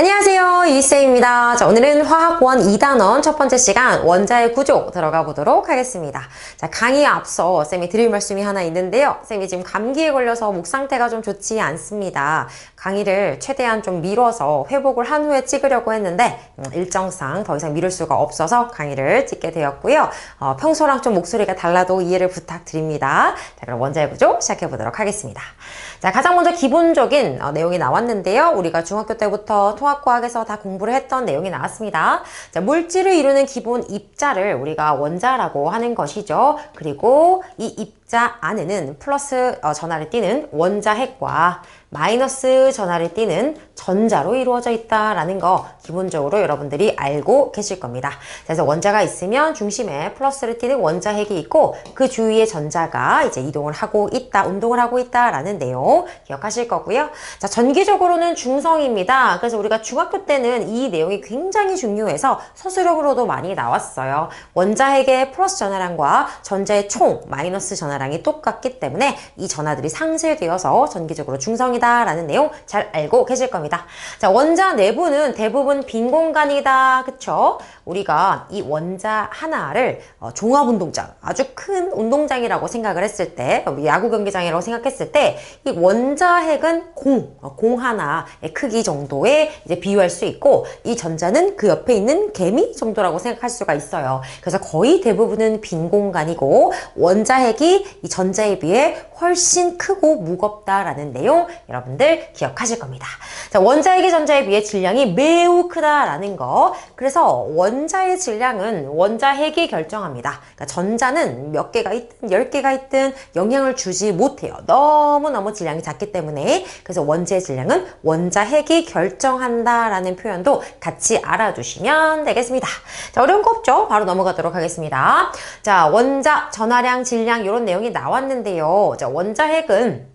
안녕하세요, 이쌤입니다. 자, 오늘은 화학원 2단원 첫 번째 시간 원자의 구조 들어가 보도록 하겠습니다. 자, 강의에 앞서 쌤이 드릴 말씀이 하나 있는데요. 쌤이 지금 감기에 걸려서 목 상태가 좀 좋지 않습니다. 강의를 최대한 좀 미뤄서 회복을 한 후에 찍으려고 했는데 일정상 더 이상 미룰 수가 없어서 강의를 찍게 되었고요. 평소랑 좀 목소리가 달라도 이해를 부탁드립니다. 자, 그럼 원자의 구조 시작해 보도록 하겠습니다. 자, 가장 먼저 기본적인 내용이 나왔는데요. 우리가 중학교 때부터 통합과학에서 다 공부를 했던 내용이 나왔습니다. 자, 물질을 이루는 기본 입자를 우리가 원자라고 하는 것이죠. 그리고 이 입자 안에는 플러스 전하를 띠는 원자핵과 마이너스 전하를 띠는 전자로 이루어져 있다라는 거 기본적으로 여러분들이 알고 계실 겁니다. 그래서 원자가 있으면 중심에 플러스를 띠는 원자핵이 있고 그 주위에 전자가 이제 이동을 하고 있다, 운동을 하고 있다라는 내용 기억하실 거고요. 자, 전기적으로는 중성입니다. 그래서 우리가 중학교 때는 이 내용이 굉장히 중요해서 서술형으로도 많이 나왔어요. 원자핵의 플러스 전하량과 전자의 총 마이너스 전하량이 똑같기 때문에 이 전하들이 상쇄되어서 전기적으로 중성이다 라는 내용 잘 알고 계실 겁니다. 자, 원자 내부는 대부분 빈 공간이다. 그쵸? 우리가 이 원자 하나를 종합운동장, 아주 큰 운동장이라고 생각을 했을 때, 야구 경기장이라고 생각했을 때, 이 원자핵은 공 하나의 크기 정도에 이제 비유할 수 있고, 이 전자는 그 옆에 있는 개미 정도라고 생각할 수가 있어요. 그래서 거의 대부분은 빈 공간이고, 원자핵이 이 전자에 비해 훨씬 크고 무겁다라는 내용 여러분들 기억하실 겁니다. 자, 원자핵이 전자에 비해 질량이 매우 크다라는 거. 그래서 원자의 질량은 원자핵이 결정합니다. 그러니까 전자는 몇 개가 있든 10개가 있든 영향을 주지 못해요. 너무너무 질량이 작기 때문에. 그래서 원자의 질량은 원자핵이 결정한다라는 표현도 같이 알아두시면 되겠습니다. 자, 어려운 거 없죠? 바로 넘어가도록 하겠습니다. 자, 원자, 전하량, 질량 이런 내용이 나왔는데요. 자, 원자핵은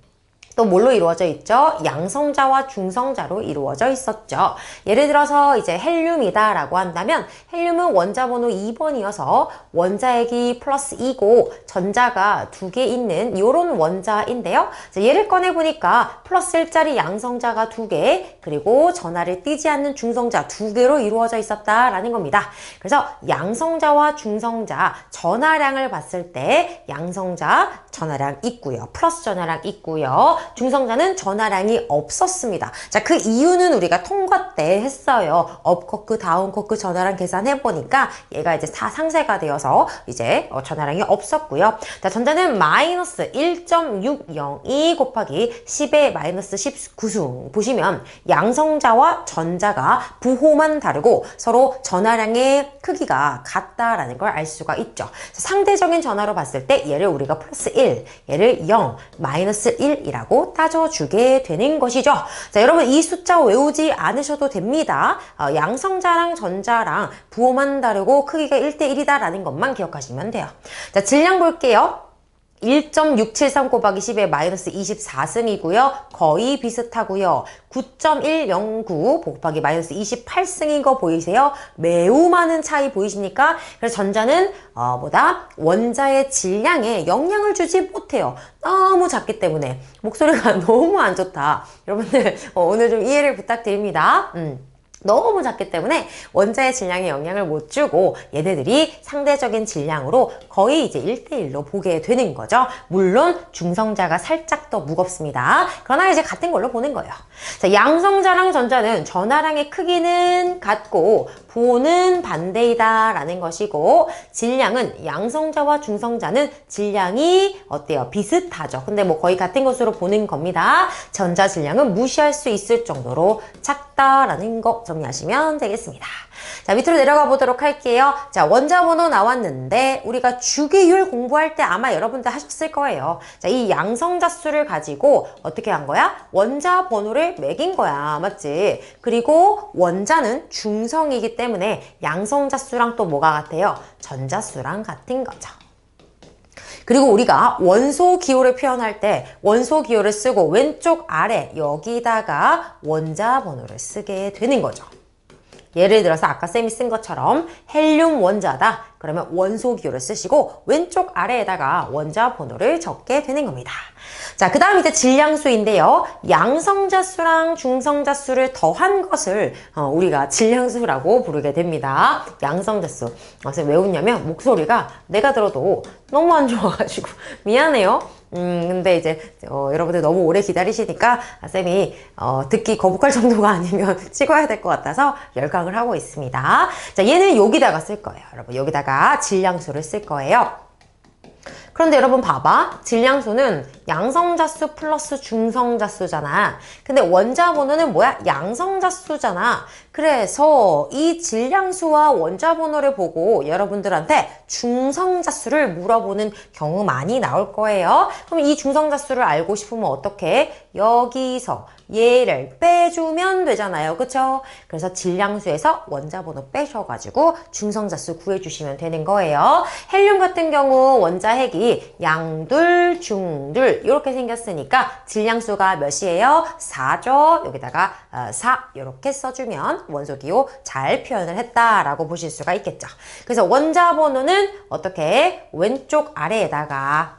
또 뭘로 이루어져 있죠? 양성자와 중성자로 이루어져 있었죠. 예를 들어서 이제 헬륨이다 라고 한다면 헬륨은 원자 번호 2번이어서 원자핵이 플러스 2고 전자가 2개 있는 이런 원자인데요. 얘를 꺼내보니까 플러스 1짜리 양성자가 2개 그리고 전하를 띠지 않는 중성자 2개로 이루어져 있었다라는 겁니다. 그래서 양성자와 중성자 전하량을 봤을 때 양성자 전하량 있고요. 플러스 전하량 있고요. 중성자는 전하량이 없었습니다. 자, 그 이유는 우리가 통과 때 했어요. 업커크, 다운커크 전하량 계산해보니까 얘가 이제 다 상쇄가 되어서 이제 전하량이 없었고요. 자, 전자는 마이너스 1.602 곱하기 10의 마이너스 19승 보시면 양성자와 전자가 부호만 다르고 서로 전하량의 크기가 같다라는 걸 알 수가 있죠. 상대적인 전하로 봤을 때 얘를 우리가 플러스 1, 얘를 0, 마이너스 1이라고 따져주게 되는 것이죠. 자, 여러분 이 숫자 외우지 않으셔도 됩니다. 양성자랑 전자랑 부호만 다르고 크기가 1대1이다 라는 것만 기억하시면 돼요. 자, 질량 볼게요. 1.673 곱하기 10의 마이너스 24승이고요. 거의 비슷하고요. 9.109 곱하기 마이너스 28승인 거 보이세요? 매우 많은 차이 보이십니까? 그래서 전자는 원자의 질량에 영향을 주지 못해요. 너무 작기 때문에 목소리가 너무 안 좋다. 여러분들 오늘 좀 이해를 부탁드립니다. 너무 작기 때문에 원자의 질량에 영향을 못 주고 얘네들이 상대적인 질량으로 거의 이제 1대1로 보게 되는 거죠. 물론 중성자가 살짝 더 무겁습니다. 그러나 이제 같은 걸로 보는 거예요. 자, 양성자랑 전자는 전하량의 크기는 같고 부호는 반대이다 라는 것이고 질량은 양성자와 중성자는 질량이 어때요? 비슷하죠. 근데 뭐 거의 같은 것으로 보는 겁니다. 전자 질량은 무시할 수 있을 정도로 작다라는 거 정리하시면 되겠습니다. 자, 밑으로 내려가 보도록 할게요. 자, 원자 번호 나왔는데 우리가 주기율 공부할 때 아마 여러분들 하셨을 거예요. 자, 이 양성자 수를 가지고 어떻게 한 거야? 원자 번호를 매긴 거야. 맞지? 그리고 원자는 중성이기 때문에 양성자 수랑 또 뭐가 같아요? 전자 수랑 같은 거죠. 그리고 우리가 원소 기호를 표현할 때 원소 기호를 쓰고 왼쪽 아래 여기다가 원자 번호를 쓰게 되는 거죠. 예를 들어서 아까 쌤이 쓴 것처럼 헬륨 원자다. 그러면 원소 기호를 쓰시고 왼쪽 아래에다가 원자 번호를 적게 되는 겁니다. 자, 그 다음 이제 질량수인데요. 양성자수랑 중성자수를 더한 것을 우리가 질량수라고 부르게 됩니다. 양성자수. 그래서 왜 웃냐면 목소리가 내가 들어도 너무 안 좋아가지고 미안해요. 근데 이제 여러분들 너무 오래 기다리시니까 쌤이 듣기 거북할 정도가 아니면 찍어야 될 것 같아서 열강을 하고 있습니다. 자, 얘는 여기다가 쓸 거예요. 여러분 여기다가 질량수를 쓸 거예요. 그런데 여러분 봐봐. 질량수는 양성자수 플러스 중성자수잖아. 근데 원자번호는 뭐야? 양성자수잖아. 그래서 이 질량수와 원자번호를 보고 여러분들한테 중성자수를 물어보는 경우 많이 나올 거예요. 그럼 이 중성자수를 알고 싶으면 어떻게? 여기서 얘를 빼주면 되잖아요. 그쵸? 그래서 질량수에서 원자번호 빼셔가지고 중성자수 구해주시면 되는 거예요. 헬륨 같은 경우 원자핵이 양둘, 중둘 이렇게 생겼으니까 질량수가 몇이에요? 4죠. 여기다가 4 이렇게 써주면 원소기호 잘 표현을 했다라고 보실 수가 있겠죠. 그래서 원자번호는 어떻게? 왼쪽 아래에다가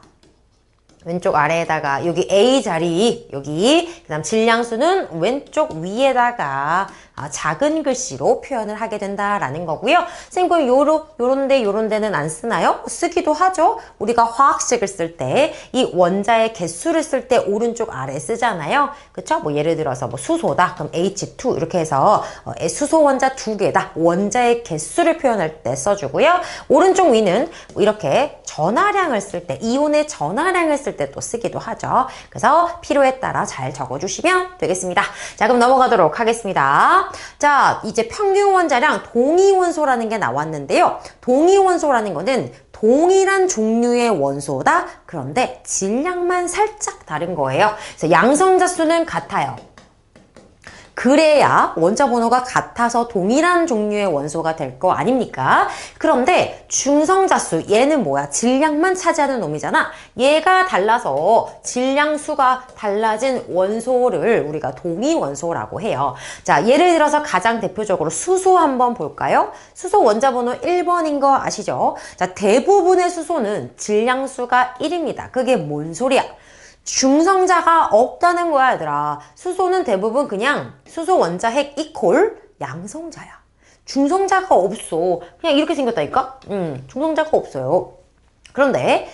여기 A 자리 여기 그 다음 질량수는 왼쪽 위에다가 작은 글씨로 표현을 하게 된다라는 거고요. 선생님 요런 데는 안 쓰나요? 쓰기도 하죠. 우리가 화학식을 쓸 때 이 원자의 개수를 쓸 때 오른쪽 아래 쓰잖아요. 그쵸? 뭐 예를 들어서 뭐 수소다. 그럼 H2 이렇게 해서 수소 원자 2개다. 원자의 개수를 표현할 때 써주고요. 오른쪽 위는 이렇게 전하량을 쓸 때 이온의 전하량을 쓸 때 또 쓰기도 하죠. 그래서 필요에 따라 잘 적어주시면 되겠습니다. 자, 그럼 넘어가도록 하겠습니다. 자, 이제 평균 원자량 동위원소라는 게 나왔는데요. 동위원소라는 거는 동일한 종류의 원소다. 그런데 질량만 살짝 다른 거예요. 그래서 양성자수는 같아요. 그래야 원자 번호가 같아서 동일한 종류의 원소가 될 거 아닙니까? 그런데 중성자수 얘는 뭐야? 질량만 차지하는 놈이잖아. 얘가 달라서 질량수가 달라진 원소를 우리가 동위원소라고 해요. 자, 예를 들어서 가장 대표적으로 수소 한번 볼까요? 수소 원자 번호 1번인 거 아시죠? 자, 대부분의 수소는 질량수가 1입니다. 그게 뭔 소리야? 중성자가 없다는 거야, 얘들아. 수소는 대부분 그냥 수소 원자핵 이퀄 양성자야. 중성자가 없어. 그냥 이렇게 생겼다니까? 중성자가 없어요. 그런데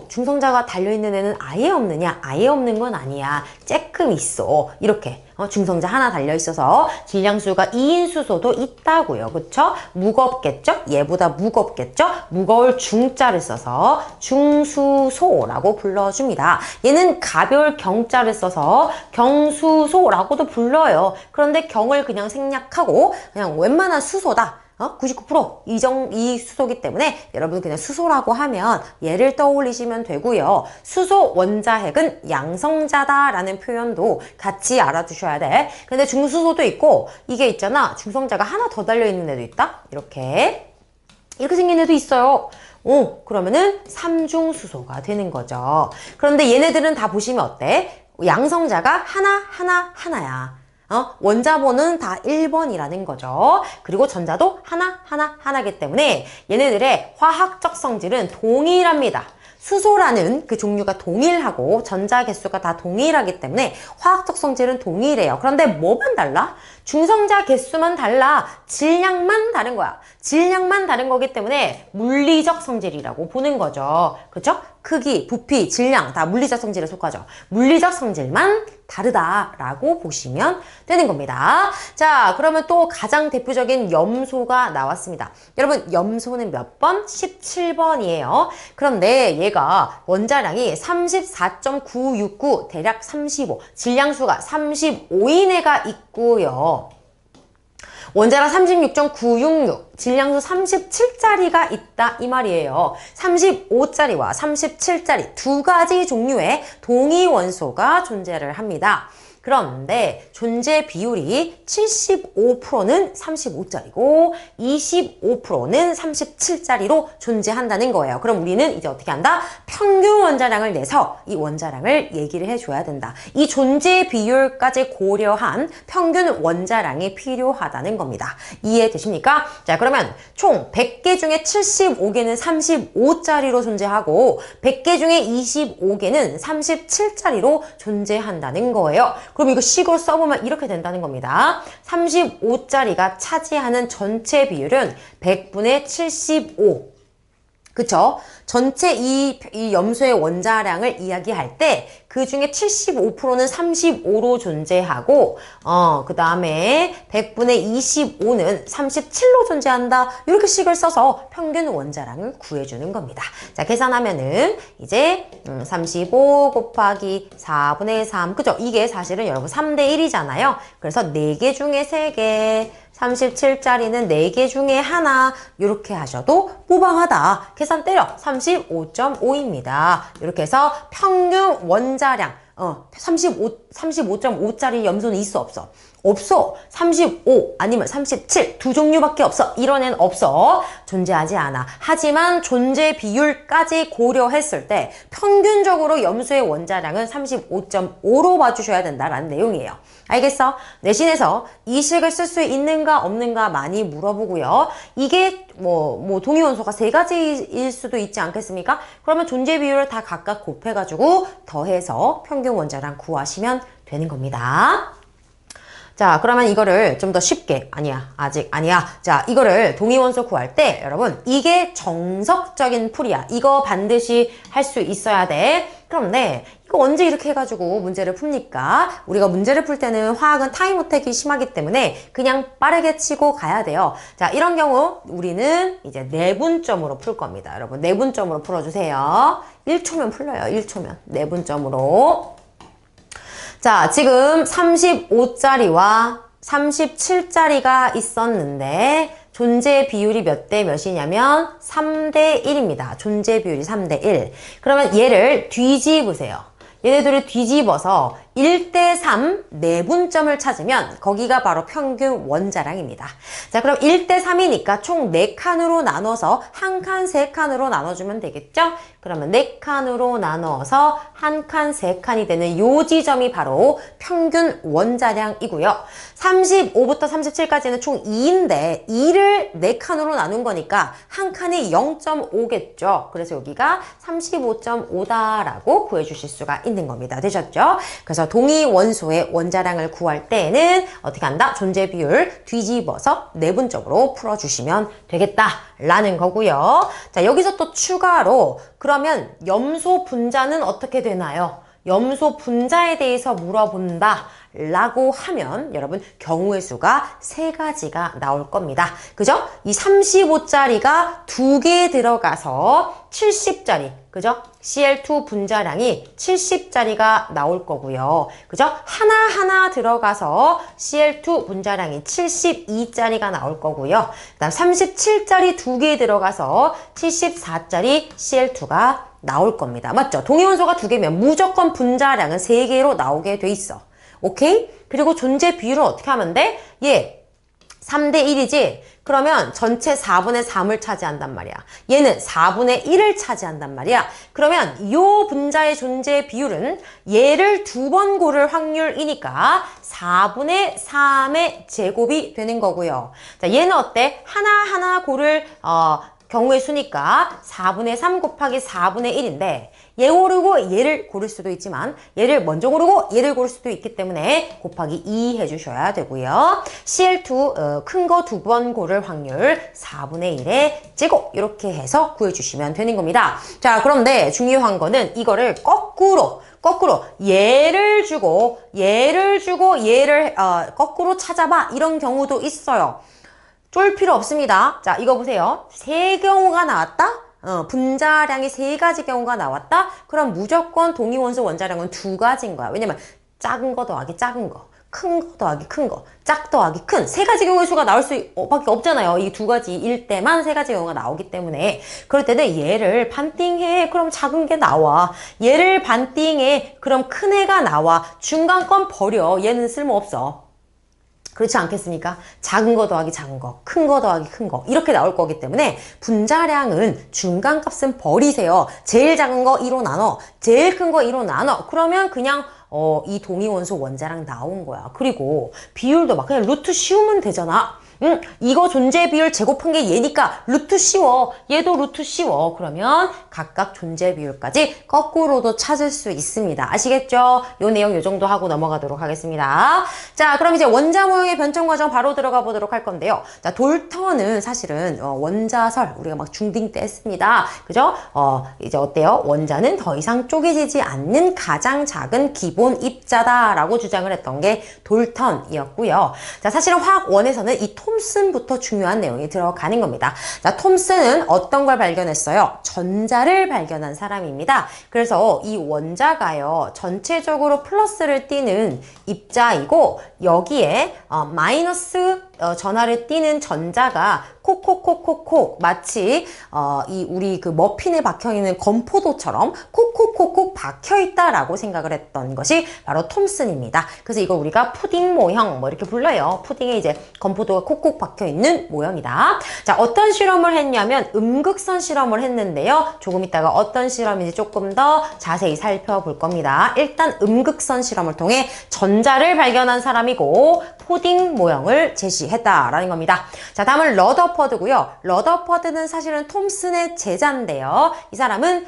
중성자가 달려있는 애는 아예 없느냐? 아예 없는 건 아니야. 쬐끔 있어. 이렇게 중성자 하나 달려있어서 질량수가 2인 수소도 있다고요. 그쵸? 무겁겠죠? 얘보다 무겁겠죠? 무거울 중자를 써서 중수소라고 불러줍니다. 얘는 가벼울 경자를 써서 경수소라고도 불러요. 그런데 경을 그냥 생략하고 그냥 웬만한 수소다. 99% 이 수소기 때문에 여러분 그냥 수소라고 하면 얘를 떠올리시면 되고요. 수소 원자핵은 양성자다라는 표현도 같이 알아두셔야 돼. 근데 중수소도 있고 이게 있잖아. 중성자가 하나 더 달려있는 애도 있다. 이렇게 생긴 애도 있어요. 그러면은 삼중수소가 되는 거죠. 그런데 얘네들은 다 보시면 어때? 양성자가 하나야. 원자번호는 다 1번이라는 거죠. 그리고 전자도 하나기 때문에 얘네들의 화학적 성질은 동일합니다. 수소라는 그 종류가 동일하고 전자 개수가 다 동일하기 때문에 화학적 성질은 동일해요. 그런데 뭐만 달라? 중성자 개수만 달라. 질량만 다른 거야. 질량만 다른 거기 때문에 물리적 성질이라고 보는 거죠. 그렇죠? 크기, 부피, 질량 다 물리적 성질에 속하죠. 물리적 성질만 다르다라고 보시면 되는 겁니다. 자, 그러면 또 가장 대표적인 염소가 나왔습니다. 여러분, 염소는 몇 번? 17번이에요. 그런데 얘가 원자량이 34.969, 대략 35, 질량수가 35인 애가 있고요. 원자량 36.966, 질량수 37짜리가 있다 이 말이에요. 35짜리와 37짜리 두 가지 종류의 동위원소가 존재를 합니다. 그런데 존재 비율이 75%는 35짜리고 25%는 37짜리로 존재한다는 거예요. 그럼 우리는 이제 어떻게 한다? 평균 원자량을 내서 이 원자량을 얘기를 해줘야 된다. 이 존재 비율까지 고려한 평균 원자량이 필요하다는 겁니다. 이해되십니까? 자, 그러면 총 100개 중에 75개는 35짜리로 존재하고 100개 중에 25개는 37짜리로 존재한다는 거예요. 그럼 이거 식으로 써보면 이렇게 된다는 겁니다. 35짜리가 차지하는 전체 비율은 100분의 75. 그쵸? 전체 이 염소의 원자량을 이야기할 때 그 중에 75%는 35로 존재하고 그 다음에 100분의 25는 37로 존재한다. 이렇게 식을 써서 평균 원자량을 구해주는 겁니다. 자, 계산하면은 이제 35 곱하기 4분의 3 그죠? 이게 사실은 여러분 3대 1이잖아요. 그래서 4개 중에 3개 37짜리는 4개 중에 하나 이렇게 하셔도 무방하다. 계산 때려. 35.5입니다. 이렇게 해서 평균 원자량 35.5짜리 염소는 있어 없어? 없어. 35 아니면 37 두 종류밖에 없어. 이런 애는 없어. 존재하지 않아. 하지만 존재 비율까지 고려했을 때 평균적으로 염소의 원자량은 35.5로 봐주셔야 된다라는 내용이에요. 알겠어? 내신에서 이 식을 쓸 수 있는가 없는가 많이 물어보고요. 이게 뭐 동위원소가 3가지일 수도 있지 않겠습니까? 그러면 존재 비율을 다 각각 곱해가지고 더해서 평균 원자량 구하시면 되는 겁니다. 자, 그러면 이거를 좀 더 쉽게, 아직 아니야. 자, 이거를 동위원소 구할 때, 여러분, 이게 정석적인 풀이야. 이거 반드시 할 수 있어야 돼. 그런데, 이거 언제 이렇게 해가지고 문제를 풉니까? 우리가 문제를 풀 때는 화학은 타임 어택이 심하기 때문에 그냥 빠르게 치고 가야 돼요. 자, 이런 경우, 우리는 이제 내분점으로 풀 겁니다. 여러분, 내분점으로 풀어주세요. 1초면 풀려요. 1초면. 내분점으로. 자, 지금 35짜리와 37짜리가 있었는데 존재 비율이 몇 대 몇이냐면 3대 1입니다. 존재 비율이 3대 1. 그러면 얘를 뒤집으세요. 얘네들을 뒤집어서 1대 3 내분점을 찾으면 거기가 바로 평균 원자량입니다. 자, 그럼 1대 3이니까 총 4칸으로 나눠서 한 칸, 3칸으로 나눠주면 되겠죠? 그러면 4칸으로 나눠서 한 칸, 3칸이 되는 요 지점이 바로 평균 원자량이고요. 35부터 37까지는 총 2인데 2를 4칸으로 나눈 거니까 한 칸이 0.5겠죠. 그래서 여기가 35.5다라고 구해주실 수가 있는 겁니다. 되셨죠? 그래서 동위 원소의 원자량을 구할 때에는 어떻게 한다? 존재 비율 뒤집어서 내분적으로 풀어주시면 되겠다라는 거고요. 자, 여기서 또 추가로 그러면 염소 분자는 어떻게 되나요? 염소 분자에 대해서 물어본다 라고 하면 여러분 경우의 수가 3가지가 나올 겁니다. 그죠? 이 35짜리가 2개 들어가서 70짜리 그죠? Cl2 분자량이 70짜리가 나올 거고요. 그죠? 하나하나 들어가서 Cl2 분자량이 72짜리가 나올 거고요. 그 다음 37짜리 2개 들어가서 74짜리 Cl2가 나올 겁니다. 맞죠? 동위원소가 2개면 무조건 분자량은 3개로 나오게 돼 있어. 오케이? 그리고 존재 비율은 어떻게 하면 돼? 얘 3대 1이지? 그러면 전체 4분의 3을 차지한단 말이야. 얘는 4분의 1을 차지한단 말이야. 그러면 이 분자의 존재 비율은 얘를 2번 고를 확률이니까 4분의 3의 제곱이 되는 거고요. 자, 얘는 어때? 하나하나 고를 경우의 수니까 4분의 3 곱하기 4분의 1인데 얘 고르고 얘를 고를 수도 있지만 얘를 먼저 고르고 얘를 고를 수도 있기 때문에 곱하기 2 해주셔야 되고요. Cl2 큰 거 2번 고를 확률 4분의 1의 제곱 이렇게 해서 구해주시면 되는 겁니다. 자, 그런데 중요한 거는 이거를 거꾸로 얘를 주고 얘를 거꾸로 찾아봐 이런 경우도 있어요. 쫄 필요 없습니다. 자, 이거 보세요. 3경우가 나왔다? 분자량이 3가지 경우가 나왔다? 그럼 무조건 동위원소 원자량은 2가지인 거야. 왜냐면 작은 거 더하기 작은 거, 큰 거 더하기 큰 거, 짝 더하기 큰, 세 가지 경우의 수가 나올 수밖에 없잖아요. 이 두 가지일 때만 세 가지 경우가 나오기 때문에. 그럴 때는 얘를 반띵해. 그럼 작은 게 나와. 얘를 반띵해. 그럼 큰 애가 나와. 중간 건 버려. 얘는 쓸모없어. 그렇지 않겠습니까? 작은 거 더하기 작은 거, 큰 거 더하기 큰 거 이렇게 나올 거기 때문에 분자량은 중간값은 버리세요. 제일 작은 거 2로 나눠, 제일 큰 거 2로 나눠. 그러면 그냥 이 동위원소 원자량 나온 거야. 그리고 비율도 막 그냥 루트 씌우면 되잖아. 이거 존재 비율 제곱한 게 얘니까 루트 씌워. 얘도 루트 씌워. 그러면 각각 존재 비율까지 거꾸로도 찾을 수 있습니다. 아시겠죠? 요 내용 요 정도 하고 넘어가도록 하겠습니다. 자, 그럼 이제 원자 모형의 변천 과정 바로 들어가 보도록 할 건데요. 자, 돌턴은 사실은 원자설 우리가 막 중딩 때 했습니다. 그죠? 이제 어때요? 원자는 더 이상 쪼개지지 않는 가장 작은 기본 입자다라고 주장을 했던 게 돌턴이었고요. 자, 사실은 화학 1에서는 이 톰슨부터 중요한 내용이 들어가는 겁니다. 자, 톰슨은 어떤 걸 발견했어요? 전자를 발견한 사람입니다. 그래서 이 원자가요, 전체적으로 플러스를 띠는 입자이고, 여기에 마이너스 전하를 띠는 전자가 콕콕콕콕콕 마치 우리 그 머핀에 박혀있는 건포도처럼 콕콕콕콕 박혀있다라고 생각을 했던 것이 바로 톰슨입니다. 그래서 이걸 우리가 푸딩 모형 뭐 이렇게 불러요. 푸딩에 이제 건포도가 콕콕 박혀있는 모형이다. 자, 어떤 실험을 했냐면 음극선 실험을 했는데요. 조금 있다가 어떤 실험인지 조금 더 자세히 살펴볼 겁니다. 일단 음극선 실험을 통해 전자를 발견한 사람이고 푸딩 모형을 제시했다라는 겁니다. 자, 다음은 러더퍼드고요. 러더퍼드는 사실은 톰슨의 제자인데요. 이 사람은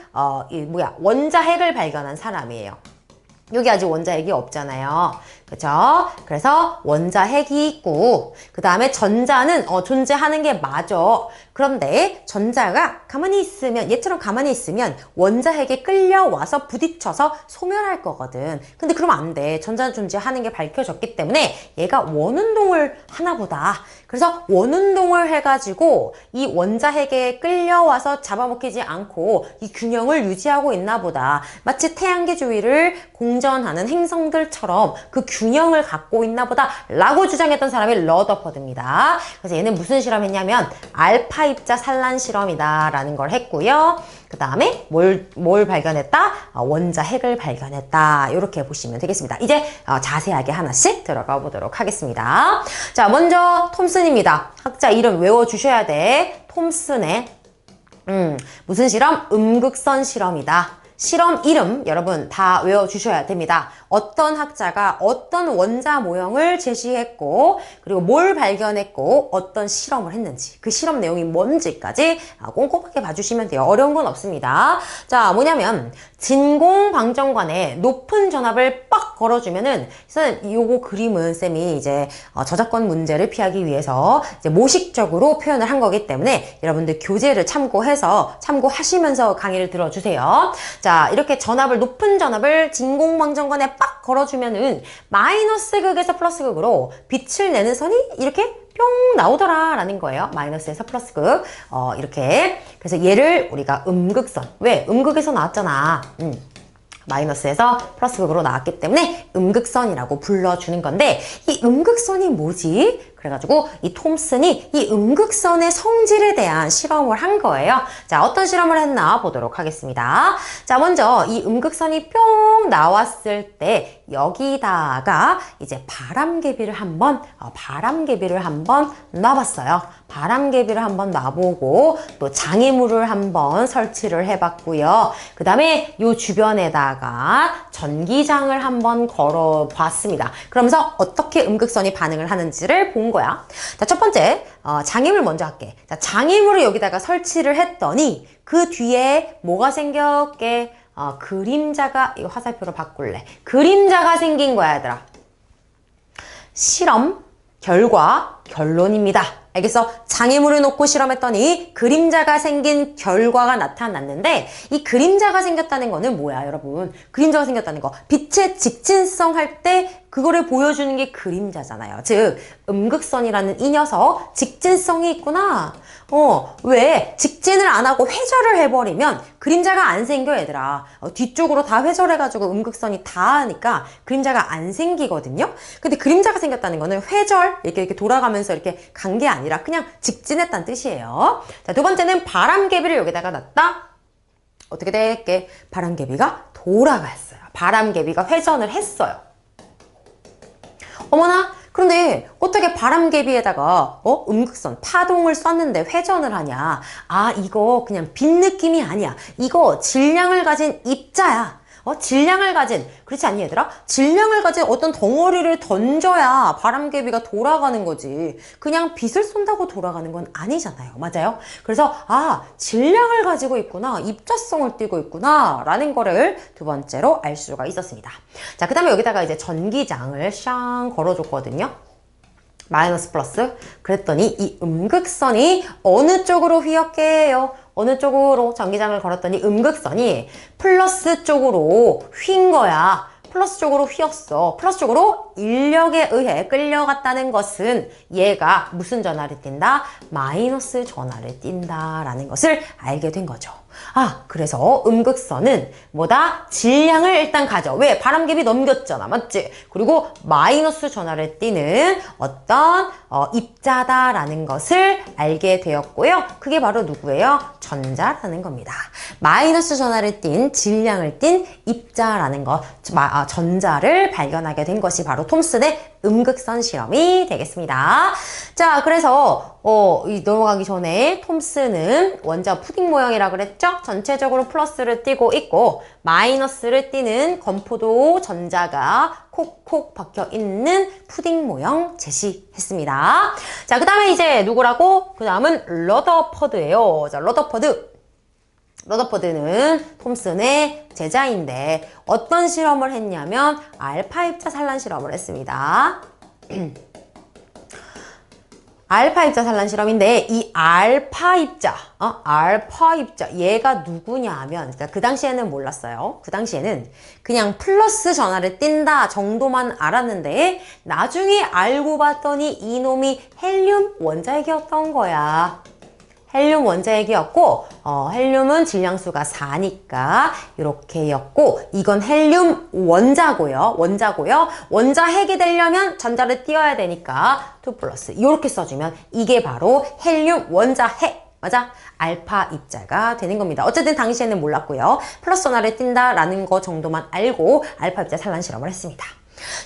원자핵을 발견한 사람이에요. 여기 아직 원자핵이 없잖아요. 그죠? 그래서 원자핵이 있고 그 다음에 전자는 존재하는 게 맞아. 그런데 전자가 가만히 있으면 얘처럼 가만히 있으면 원자핵에 끌려와서 부딪혀서 소멸할 거거든. 근데 그러면 안 돼. 전자는 존재하는 게 밝혀졌기 때문에 얘가 원운동을 하나 보다. 그래서 원운동을 해가지고 이 원자핵에 끌려와서 잡아먹히지 않고 이 균형을 유지하고 있나 보다. 마치 태양계 주위를 공전하는 행성들처럼 그 균형을 갖고 있나 보다 라고 주장했던 사람이 러더퍼드입니다. 그래서 얘는 무슨 실험했냐면 알파 입자 산란 실험이다 라는 걸 했고요. 그 다음에 뭘 발견했다? 원자핵을 발견했다. 이렇게 보시면 되겠습니다. 이제 자세하게 하나씩 들어가 보도록 하겠습니다. 자, 먼저 톰슨입니다. 학자 이름 외워주셔야 돼. 톰슨의 무슨 실험? 음극선 실험이다. 실험 이름 여러분 다 외워주셔야 됩니다. 어떤 학자가 어떤 원자 모형을 제시했고 그리고 뭘 발견했고 어떤 실험을 했는지 그 실험 내용이 뭔지까지 꼼꼼하게 봐주시면 돼요. 어려운 건 없습니다. 자, 뭐냐면 진공방정관에 높은 전압을 빡 걸어주면은 요거 그림은 쌤이 이제 저작권 문제를 피하기 위해서 이제 모식적으로 표현을 한 거기 때문에 여러분들 교재를 참고하시면서 강의를 들어주세요. 자, 이렇게 높은 전압을 진공방정관에 빡 걸어주면은 마이너스 극에서 플러스 극으로 빛을 내는 선이 이렇게 뿅 나오더라 라는 거예요. 마이너스에서 플러스 극. 이렇게. 그래서 얘를 우리가 음극선. 왜? 음극에서 나왔잖아. 마이너스에서 플러스 극으로 나왔기 때문에 음극선이라고 불러주는 건데 이 음극선이 뭐지? 그래가지고 이 톰슨이 이 음극선의 성질에 대한 실험을 한 거예요. 자, 어떤 실험을 했나 보도록 하겠습니다. 자, 먼저 이 음극선이 뿅 나왔을 때 여기다가 이제 바람개비를 한번 놔봤어요. 바람개비를 한번 놔보고 또 장애물을 한번 설치를 해봤고요. 그 다음에 요 주변에다가 전기장을 한번 걸어 봤습니다. 그러면서 어떻게 음극선이 반응을 하는지를 본 거야. 자, 첫 번째 장애물 먼저 할게. 자, 장애물을 여기다가 설치를 했더니 그 뒤에 뭐가 생겼게? 그림자가, 이거 화살표로 바꿀래. 그림자가 생긴 거야, 얘들아. 실험, 결과, 결론입니다. 알겠어? 장애물을 놓고 실험했더니 그림자가 생긴 결과가 나타났는데 이 그림자가 생겼다는 거는 뭐야, 여러분? 그림자가 생겼다는 거. 빛의 직진성 할 때 그거를 보여주는 게 그림자잖아요. 즉 음극선이라는 이 녀석 직진성이 있구나. 왜 직진을 안 하고 회절을 해버리면 그림자가 안 생겨 얘들아. 뒤쪽으로 다 회절해가지고 음극선이 닿으니까 그림자가 안 생기거든요. 근데 그림자가 생겼다는 거는 회절 이렇게 돌아가면서 이렇게 간 게 아니라 그냥 직진했다는 뜻이에요. 자, 두 번째는 바람개비를 여기다가 놨다. 어떻게 될게? 바람개비가 돌아갔어요. 바람개비가 회전을 했어요. 어머나, 그런데 어떻게 바람개비에다가 음극선, 파동을 썼는데 회전을 하냐? 아, 이거 그냥 빈 느낌이 아니야. 이거 질량을 가진 입자야. 질량을 가진, 그렇지 않니 얘들아? 질량을 가진 어떤 덩어리를 던져야 바람개비가 돌아가는 거지. 그냥 빛을 쏜다고 돌아가는 건 아니잖아요. 맞아요? 그래서 질량을 가지고 있구나. 입자성을 띠고 있구나. 라는 거를 두 번째로 알 수가 있었습니다. 자, 그 다음에 여기다가 이제 전기장을 샹 걸어줬거든요. 마이너스 플러스. 그랬더니 이 음극선이 어느 쪽으로 휘었게 해요? 어느 쪽으로 전기장을 걸었더니 음극선이 플러스 쪽으로 휜 거야. 플러스 쪽으로 휘었어. 플러스 쪽으로 인력에 의해 끌려갔다는 것은 얘가 무슨 전하를 띈다? 마이너스 전하를 띈다라는 것을 알게 된 거죠. 그래서 음극선은 뭐다? 질량을 일단 가져. 왜? 바람개비 넘겼잖아. 맞지? 그리고 마이너스 전하를 띠는 어떤 입자다라는 것을 알게 되었고요. 그게 바로 누구예요? 전자라는 겁니다. 마이너스 전하를 띤, 질량을 띤 입자라는 것, 전자를 발견하게 된 것이 바로 톰슨의 음극선 실험이 되겠습니다. 자, 그래서 넘어가기 전에 톰슨은 원자 푸딩 모양이라 그랬죠? 전체적으로 플러스를 띄고 있고 마이너스를 띄는 건포도 전자가 콕콕 박혀 있는 푸딩 모형 제시했습니다. 자, 그 다음에 이제 누구라고? 그 다음은 러더퍼드예요. 자, 러더퍼드는 톰슨의 제자인데 어떤 실험을 했냐면 알파 입자 산란 실험을 했습니다. 알파 입자 산란 실험인데 이 알파 입자 얘가 누구냐 하면 그 당시에는 몰랐어요. 그 당시에는 그냥 플러스 전하를 띈다 정도만 알았는데 나중에 알고 봤더니 이놈이 헬륨 원자핵이었던 거야. 헬륨 원자핵이었고 헬륨은 질량수가 4니까 이렇게였고 이건 헬륨 원자고요. 원자핵이 되려면 전자를 띄워야 되니까 2 플러스 이렇게 써주면 이게 바로 헬륨 원자핵. 맞아? 알파 입자가 되는 겁니다. 어쨌든 당시에는 몰랐고요. 플러스 전하를 띈다라는 거 정도만 알고 알파 입자 산란 실험을 했습니다.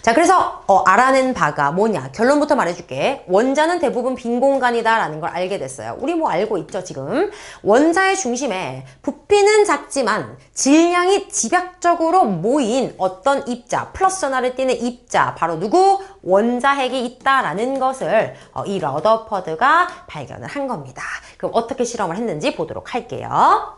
자, 그래서 알아낸 바가 뭐냐? 결론부터 말해줄게. 원자는 대부분 빈 공간이다 라는 걸 알게 됐어요. 우리 뭐 알고 있죠 지금? 원자의 중심에 부피는 작지만 질량이 집약적으로 모인 어떤 입자, 플러스 전하를 띠는 입자, 바로 누구? 원자핵이 있다라는 것을 이 러더퍼드가 발견을 한 겁니다. 그럼 어떻게 실험을 했는지 보도록 할게요.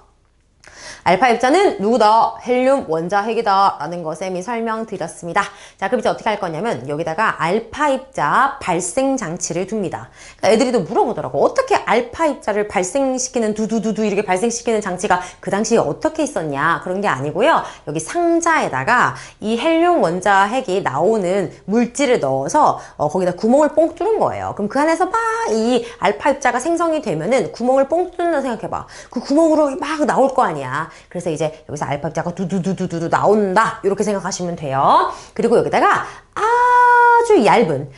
알파 입자는 누구다? 헬륨 원자핵이다 라는 거 쌤이 설명드렸습니다. 자, 그럼 이제 어떻게 할 거냐면 여기다가 알파 입자 발생 장치를 둡니다. 그러니까 애들이 또 물어보더라고. 어떻게 알파 입자를 발생시키는 두두두두 이렇게 발생시키는 장치가 그 당시에 어떻게 있었냐? 그런 게 아니고요. 여기 상자에다가 이 헬륨 원자핵이 나오는 물질을 넣어서 거기다 구멍을 뽕 뚫은 거예요. 그럼 그 안에서 막 이 알파 입자가 생성이 되면은 구멍을 뽕 뚫는다 생각해봐. 그 구멍으로 막 나올 거 아니야. 그래서 이제 여기서 알파 입자가 두두두두두 나온다 이렇게 생각하시면 돼요. 그리고 여기다가 아주 얇은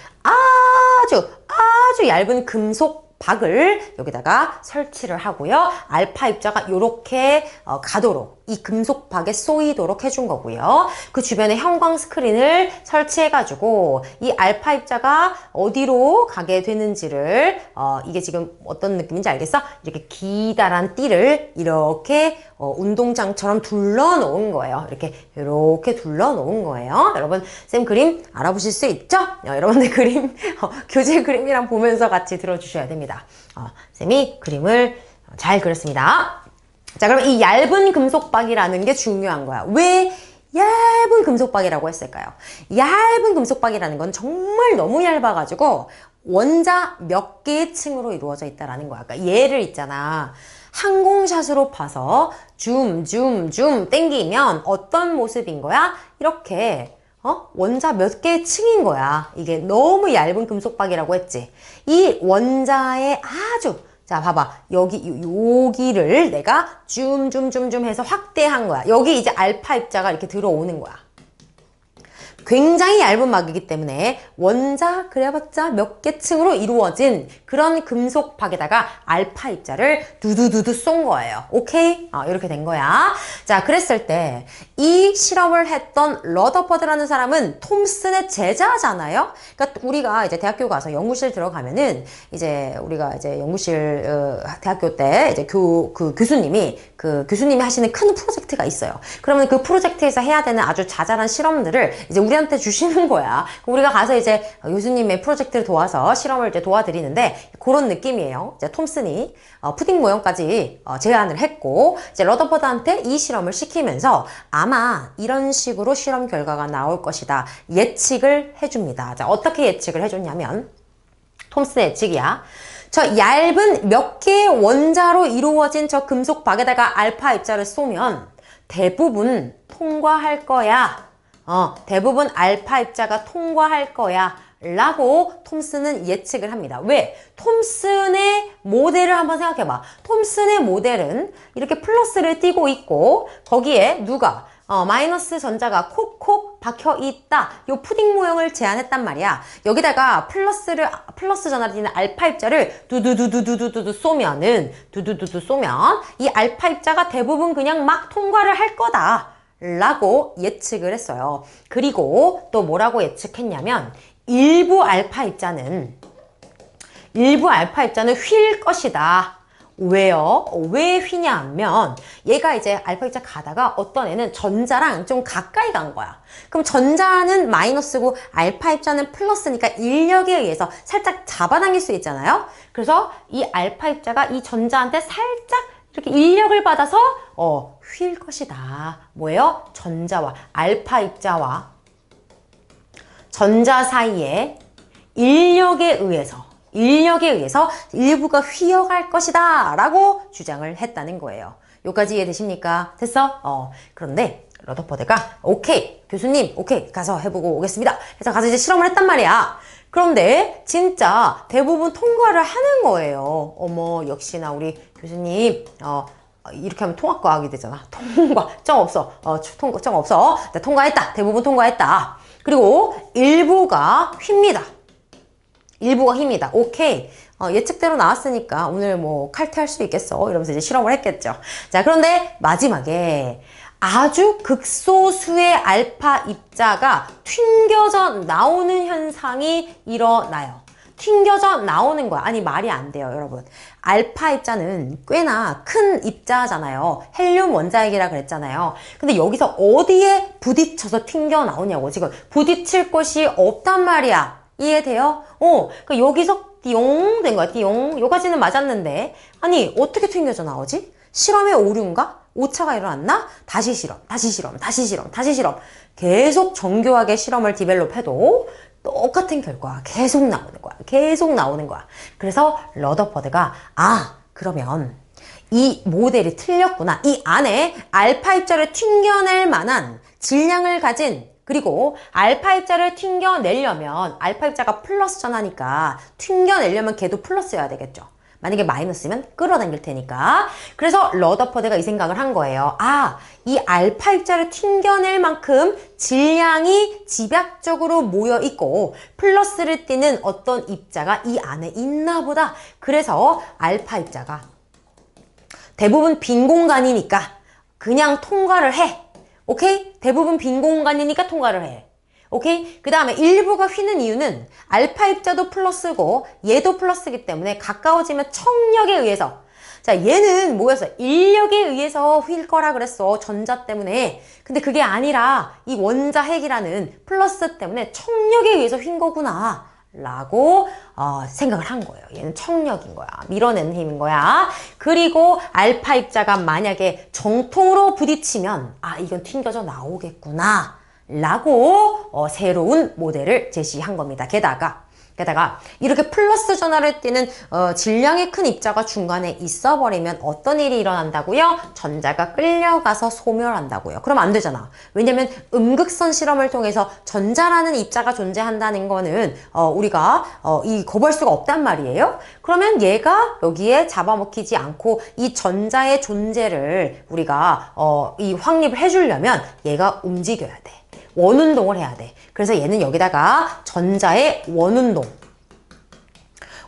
금속 박을 여기다가 설치를 하고요. 알파 입자가 이렇게 가도록 이 금속 박에 쏘이도록 해준 거고요. 그 주변에 형광 스크린을 설치해가지고 이 알파 입자가 어디로 가게 되는지를 이게 지금 어떤 느낌인지 알겠어? 이렇게 기다란 띠를 이렇게 운동장처럼 둘러놓은 거예요. 이렇게 둘러놓은 거예요. 여러분 쌤 그림 알아보실 수 있죠? 여러분들 그림 교재 그림이랑 보면서 같이 들어주셔야 됩니다. 쌤이 그림을 잘 그렸습니다. 자, 그럼 이 얇은 금속박이라는 게 중요한 거야. 왜 얇은 금속박이라고 했을까요? 얇은 금속박이라는 건 정말 너무 얇아가지고 원자 몇 개의 층으로 이루어져 있다라는 거야. 그러니까 얘를 있잖아. 항공샷으로 봐서 줌 땡기면 어떤 모습인 거야? 이렇게 원자 몇 개의 층인 거야. 이게 너무 얇은 금속박이라고 했지. 이 원자의 아주, 자, 봐봐. 여기를 내가 줌 해서 확대한 거야. 여기 이제 알파 입자가 이렇게 들어오는 거야. 굉장히 얇은 막이기 때문에 원자 그래봤자 몇 개 층으로 이루어진 그런 금속박에다가 알파 입자를 두두두두 쏜 거예요. 오케이? 이렇게 된 거야. 자, 그랬을 때 이 실험을 했던 러더퍼드라는 사람은 톰슨의 제자잖아요. 그러니까 우리가 이제 대학교 가서 연구실 들어가면은 이제 우리가 이제 연구실 대학교 때 이제 교수님이 하시는 큰 프로젝트가 있어요. 그러면 그 프로젝트에서 해야 되는 아주 자잘한 실험들을 이제 우리한테 주시는 거야. 우리가 가서 이제 교수님의 프로젝트를 도와서 실험을 이제 도와드리는데 그런 느낌이에요. 이제 톰슨이 푸딩 모형까지 제안을 했고 이제 러더퍼드한테 이 실험을 시키면서 아마 이런 식으로 실험 결과가 나올 것이다 예측을 해줍니다. 자, 어떻게 예측을 해줬냐면 톰슨의 예측이야. 저 얇은 몇 개의 원자로 이루어진 저 금속박에다가 알파 입자를 쏘면 대부분 통과할 거야. 대부분 알파 입자가 통과할 거야. 라고 톰슨은 예측을 합니다. 왜? 톰슨의 모델을 한번 생각해봐. 톰슨의 모델은 이렇게 플러스를 띄고 있고 거기에 누가? 마이너스 전자가 콕콕 박혀 있다. 요 푸딩 모형을 제안했단 말이야. 여기다가 플러스 전하를 띄는 알파 입자를 두두두두두두두 쏘면 이 알파 입자가 대부분 그냥 막 통과를 할 거다. 라고 예측을 했어요. 그리고 또 뭐라고 예측했냐면 일부 알파 입자는 휠 것이다. 왜요? 왜 휘냐면 얘가 이제 알파 입자 가다가 어떤 애는 전자랑 좀 가까이 간 거야. 그럼 전자는 마이너스고 알파 입자는 플러스니까 인력에 의해서 살짝 잡아당길 수 있잖아요. 그래서 이 알파 입자가 이 전자한테 살짝 이렇게 인력을 받아서 휠 것이다. 뭐예요? 전자와 알파 입자와 전자 사이에 인력에 의해서 일부가 휘어갈 것이다 라고 주장을 했다는 거예요. 여기까지 이해되십니까? 됐어? 그런데 러더퍼드가 오케이 교수님 오케이 가서 해보고 오겠습니다. 그래서 가서 이제 실험을 했단 말이야. 그런데 진짜 대부분 통과를 하는 거예요. 어머 역시나 우리 교수님 이렇게 하면 통합과학이 되잖아. 통과 정 없어. 정 없어. 네, 통과했다. 대부분 통과했다. 그리고 일부가 휩니다. 오케이. 예측대로 나왔으니까 오늘 뭐 칼퇴할 수 있겠어. 이러면서 이제 실험을 했겠죠. 자, 그런데 마지막에 아주 극소수의 알파 입자가 튕겨져 나오는 현상이 일어나요. 튕겨져 나오는 거야. 아니 말이 안 돼요, 여러분. 알파 입자는 꽤나 큰 입자잖아요. 헬륨 원자핵이라 그랬잖아요. 근데 여기서 어디에 부딪혀서 튕겨 나오냐고. 지금 부딪힐 곳이 없단 말이야. 이해돼요? 그러니까 여기서 띠용 된 거야. 띠용. 요까지는 맞았는데 아니 어떻게 튕겨져 나오지? 실험의 오류인가? 오차가 일어났나? 다시 실험. 계속 정교하게 실험을 디벨롭해도 똑같은 결과가 계속 나오는 거야. 그래서 러더퍼드가 그러면 이 모델이 틀렸구나. 이 안에 알파 입자를 튕겨낼 만한 질량을 가진 그리고 알파 입자를 튕겨내려면 알파 입자가 플러스 전하니까 튕겨내려면 걔도 플러스여야 되겠죠. 만약에 마이너스면 끌어당길 테니까. 그래서 러더퍼드가 이 생각을 한 거예요. 이 알파 입자를 튕겨낼 만큼 질량이 집약적으로 모여있고 플러스를 띠는 어떤 입자가 이 안에 있나 보다. 그래서 알파 입자가 대부분 빈 공간이니까 그냥 통과를 해. 오케이? 대부분 빈 공간이니까 통과를 해. 오케이? 그 다음에 일부가 휘는 이유는 알파 입자도 플러스고 얘도 플러스이기 때문에 가까워지면 청력에 의해서. 자, 얘는 뭐였어? 인력에 의해서 휠 거라 그랬어. 전자 때문에. 근데 그게 아니라 이 원자핵이라는 플러스 때문에 청력에 의해서 휜 거구나. 라고 생각을 한 거예요. 얘는 청력인 거야. 밀어내는 힘인 거야. 그리고 알파 입자가 만약에 정통으로 부딪히면 이건 튕겨져 나오겠구나. 라고 새로운 모델을 제시한 겁니다. 게다가 게다가 이렇게 플러스 전하를 띠는 질량이 큰 입자가 중간에 있어 버리면 어떤 일이 일어난다고요? 전자가 끌려가서 소멸한다고요. 그럼 안 되잖아. 왜냐면 음극선 실험을 통해서 전자라는 입자가 존재한다는 거는 우리가 이 거부할 수가 없단 말이에요. 그러면 얘가 여기에 잡아먹히지 않고 이 전자의 존재를 우리가 이 확립을 해주려면 얘가 움직여야 돼. 원운동을 해야 돼. 그래서 얘는 여기다가 전자의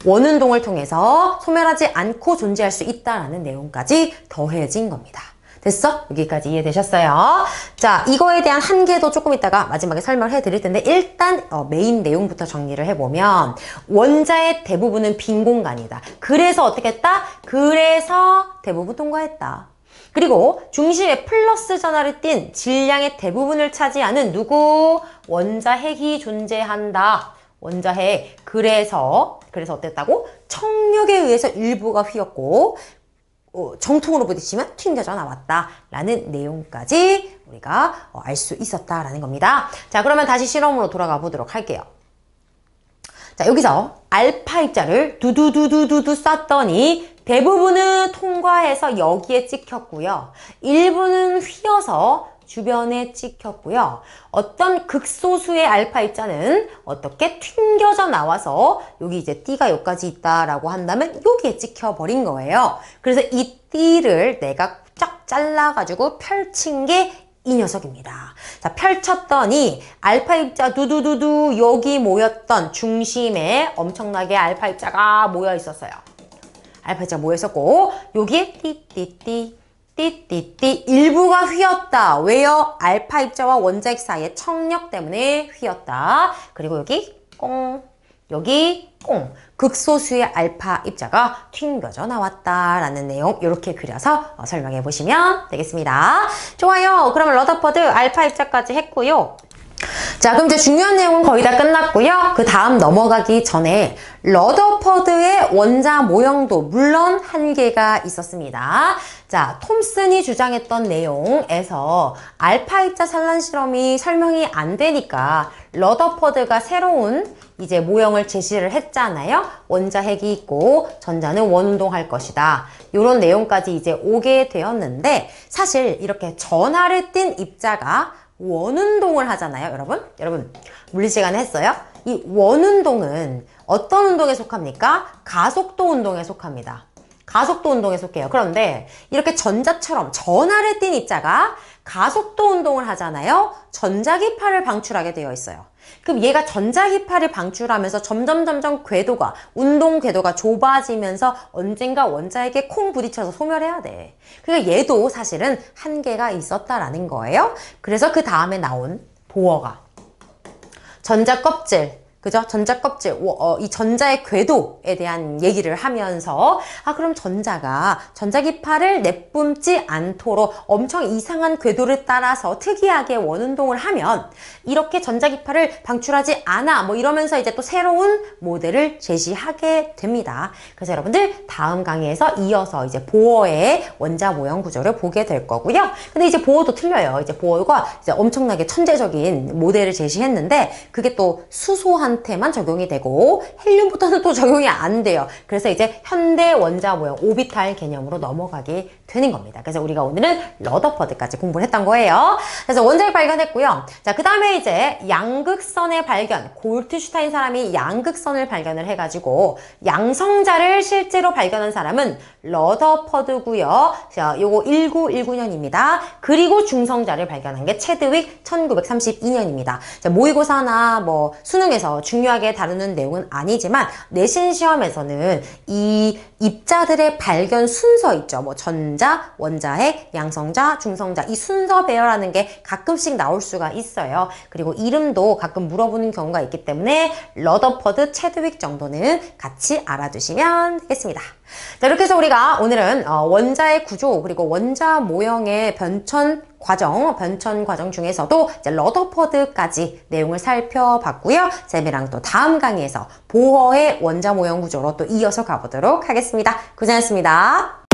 원운동을 통해서 소멸하지 않고 존재할 수 있다라는 내용까지 더해진 겁니다. 됐어? 여기까지 이해되셨어요? 자, 이거에 대한 한계도 조금 이따가 마지막에 설명해 드릴 텐데 일단 메인 내용부터 정리를 해보면 원자의 대부분은 빈 공간이다. 그래서 어떻게 했다? 그래서 대부분 통과했다. 그리고 중심에 플러스 전하를 띤 질량의 대부분을 차지하는 누구? 원자핵이 존재한다. 원자핵. 그래서 어땠다고? 청력에 의해서 일부가 휘었고 정통으로 부딪히면 튕겨져 나왔다 라는 내용까지 우리가 알 수 있었다라는 겁니다. 자, 그러면 다시 실험으로 돌아가 보도록 할게요. 자, 여기서 알파 입자를 두두두두두두 쐈더니 대부분은 통과해서 여기에 찍혔고요. 일부는 휘어서 주변에 찍혔고요. 어떤 극소수의 알파 입자는 어떻게 튕겨져 나와서 여기 이제 띠가 여기까지 있다라고 한다면 여기에 찍혀버린 거예요. 그래서 이 띠를 내가 쫙 잘라가지고 펼친 게 이 녀석입니다. 자, 펼쳤더니 알파 입자 두두두두 여기 모였던 중심에 엄청나게 알파 입자가 모여 있었어요. 알파 입자가 모여 있었고 여기에 띠띠띠 띠띠띠 일부가 휘었다. 왜요? 알파 입자와 원자핵 사이의 청력 때문에 휘었다. 그리고 여기 꽁, 여기 꽁. 극소수의 알파 입자가 튕겨져 나왔다라는 내용 이렇게 그려서 설명해 보시면 되겠습니다. 좋아요. 그러면 러더퍼드 알파 입자까지 했고요. 자, 그럼 이제 중요한 내용은 거의 다 끝났고요. 그 다음 넘어가기 전에 러더퍼드의 원자 모형도 물론 한계가 있었습니다. 자, 톰슨이 주장했던 내용에서 알파 입자 산란 실험이 설명이 안 되니까 러더퍼드가 새로운 이제 모형을 제시를 했잖아요. 원자핵이 있고 전자는 원운동할 것이다. 이런 내용까지 이제 오게 되었는데 사실 이렇게 전하를 띤 입자가 원운동을 하잖아요. 여러분 물리 시간에 했어요? 이 원운동은 어떤 운동에 속합니까? 가속도 운동에 속합니다. 가속도 운동에 속해요. 그런데 이렇게 전자처럼 전하를 띤 입자가 가속도 운동을 하잖아요. 전자기파를 방출하게 되어 있어요. 그럼 얘가 전자기파를 방출하면서 점점 궤도가 운동 궤도가 좁아지면서 언젠가 원자에게 콩 부딪혀서 소멸해야 돼. 그러니까 얘도 사실은 한계가 있었다라는 거예요. 그래서 그 다음에 나온 보어가 전자 껍질, 그죠? 전자 껍질, 이 전자의 궤도에 대한 얘기를 하면서 그럼 전자가 전자기파를 내뿜지 않도록 엄청 이상한 궤도를 따라서 특이하게 원운동을 하면 이렇게 전자기파를 방출하지 않아 뭐 이러면서 이제 또 새로운 모델을 제시하게 됩니다. 그래서 여러분들 다음 강의에서 이어서 이제 보어의 원자 모형 구조를 보게 될 거고요. 근데 이제 보어도 틀려요. 이제 보어가 이제 엄청나게 천재적인 모델을 제시했는데 그게 또 수소한 한테만 적용이 되고 헬륨부터는 또 적용이 안 돼요. 그래서 이제 현대 원자 모형 오비탈 개념으로 넘어가게 되는 겁니다. 그래서 우리가 오늘은 러더퍼드까지 공부를 했던 거예요. 그래서 원자핵 발견했고요. 자, 그 다음에 이제 양극선의 발견, 골트슈타인 사람이 양극선을 발견을 해가지고 양성자를 실제로 발견한 사람은 러더퍼드고요. 자, 요거 1919년입니다. 그리고 중성자를 발견한 게 체드윅 1932년입니다. 자, 모의고사나 뭐 수능에서 중요하게 다루는 내용은 아니지만 내신 시험에서는 이 입자들의 발견 순서 있죠. 뭐 전자, 원자핵, 양성자, 중성자 이 순서 배열하는 게 가끔씩 나올 수가 있어요. 그리고 이름도 가끔 물어보는 경우가 있기 때문에 러더퍼드, 체드윅 정도는 같이 알아두시면 되겠습니다. 자, 이렇게 해서 우리가 오늘은 원자의 구조 그리고 원자 모형의 변천 과정 중에서도 이제 러더퍼드까지 내용을 살펴봤고요. 쌤이랑 또 다음 강의에서 보어의 원자 모형 구조로 또 이어서 가보도록 하겠습니다. 고생하셨습니다.